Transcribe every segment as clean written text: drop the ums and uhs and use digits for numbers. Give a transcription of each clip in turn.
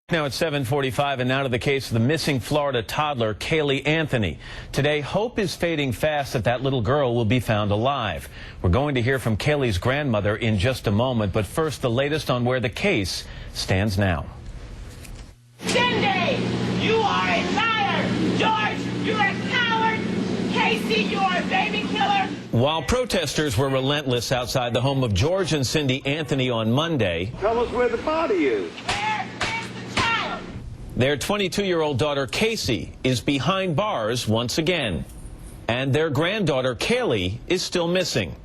Now at 7:45, and now to the case of the missing Florida toddler, Caylee Anthony. Today, hope is fading fast that little girl will be found alive. We're going to hear from Caylee's grandmother in just a moment, but first, the latest on where the case stands now. Cindy, you are a liar. George, you're a coward. Casey, you're a baby killer. While protesters were relentless outside the home of George and Cindy Anthony on Monday, tell us where the body is. Their 22-year-old daughter, Casey, is behind bars once again. And their granddaughter, Caylee, is still missing.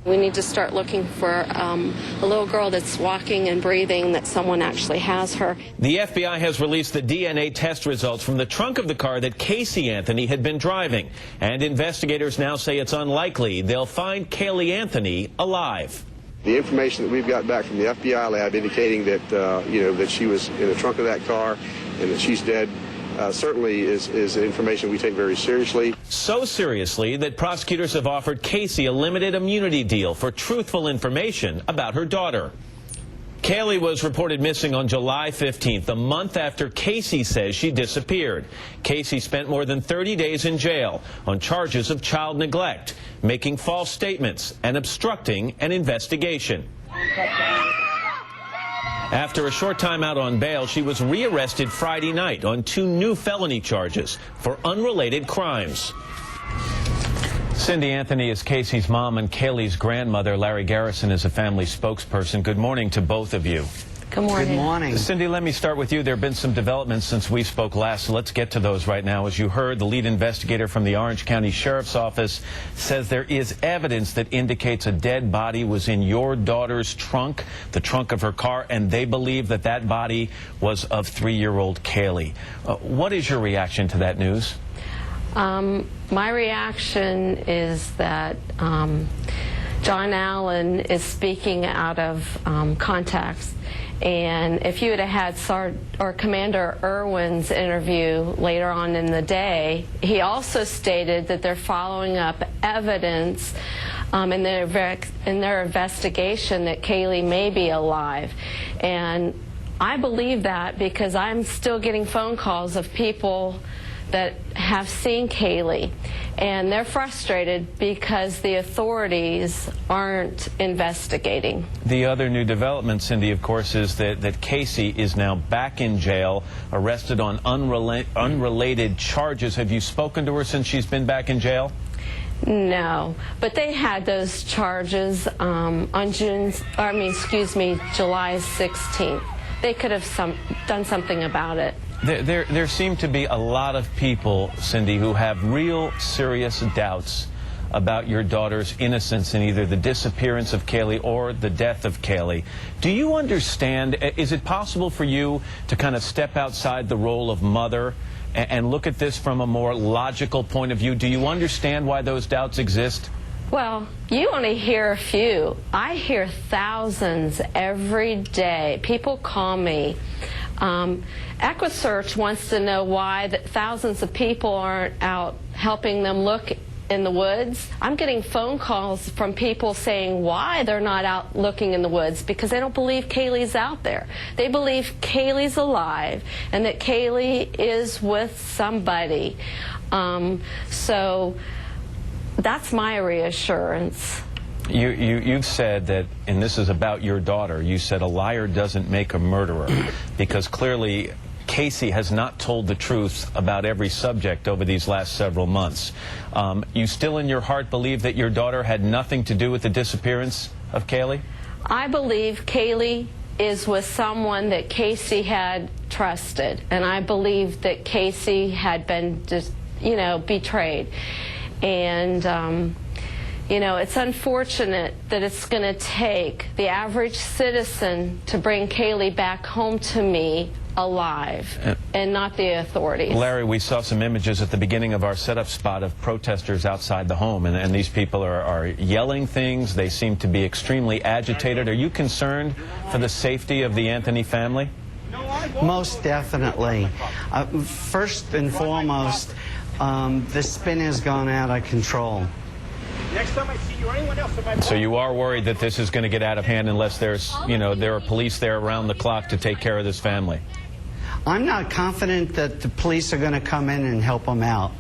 We need to start looking for a little girl that's walking and breathing, that someone actually has her. The FBI has released the DNA test results from the trunk of the car that Casey Anthony had been driving. And investigators now say it's unlikely they'll find Caylee Anthony alive. The information that we've got back from the FBI lab indicating that, that she was in the trunk of that car and that she's dead certainly is information we take very seriously. So seriously that prosecutors have offered Casey a limited immunity deal for truthful information about her daughter. Caylee was reported missing on July 15th, a month after Casey says she disappeared. Casey spent more than 30 days in jail on charges of child neglect, making false statements, and obstructing an investigation. After a short time out on bail, she was rearrested Friday night on 2 new felony charges for unrelated crimes. Cindy Anthony is Casey's mom and Caylee's grandmother. Larry Garrison is a family spokesperson. Good morning to both of you. Good morning. Good morning. Cindy, let me start with you. There have been some developments since we spoke last, so let's get to those right now. As you heard, the lead investigator from the Orange County Sheriff's Office says there is evidence that indicates a dead body was in your daughter's trunk, the trunk of her car, and they believe that that body was of 3-year-old Caylee. What is your reaction to that news? My reaction is that John Allen is speaking out of context. And if you would have had Commander Irwin's interview later on in the day, he also stated that they're following up evidence in their investigation that Caylee may be alive. And I believe that because I'm still getting phone calls of people that have seen Caylee, and they're frustrated because the authorities aren't investigating. The other new development, Cindy, of course, is that Casey is now back in jail, arrested on unrelated charges. Have you spoken to her since she's been back in jail? No, but they had those charges on July 16th. They could have done something about it. There seem to be a lot of people, Cindy, who have real serious doubts about your daughter's innocence in either the disappearance of Caylee or the death of Caylee. Do you understand, is it possible for you to kind of step outside the role of mother and look at this from a more logical point of view? Do you understand why those doubts exist? Well, you only hear a few. I hear thousands every day. People call me. EquiSearch wants to know why thousands of people aren't out helping them look in the woods. I'm getting phone calls from people saying why they're not out looking in the woods, because they don't believe Caylee's out there. They believe Caylee's alive and that Caylee is with somebody. So that's my reassurance. You've said that, and this is about your daughter, you said a liar doesn't make a murderer, because clearly Casey has not told the truth about every subject over these last several months. You still in your heart believe that your daughter had nothing to do with the disappearance of Caylee? I believe Caylee is with someone that Casey had trusted, and I believe that Casey had been just, betrayed. And it's unfortunate that it's going to take the average citizen to bring Caylee back home to me alive, and not the authorities. Larry, we saw some images at the beginning of our setup spot of protesters outside the home, and these people are yelling things. They seem to be extremely agitated. Are you concerned for the safety of the Anthony family? Most definitely. First and foremost, the spin has gone out of control. Next time I see you or anyone else in my... So you are worried that this is going to get out of hand unless there's, there are police there around the clock to take care of this family? I'm not confident that the police are going to come in and help them out.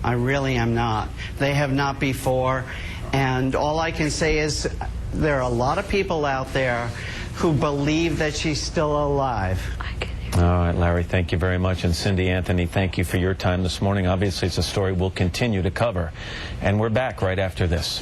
I really am not. They have not before. And all I can say is there are a lot of people out there who believe that she's still alive. All right, Larry, thank you very much. And Cindy, Anthony, thank you for your time this morning. Obviously, it's a story we'll continue to cover. And we're back right after this.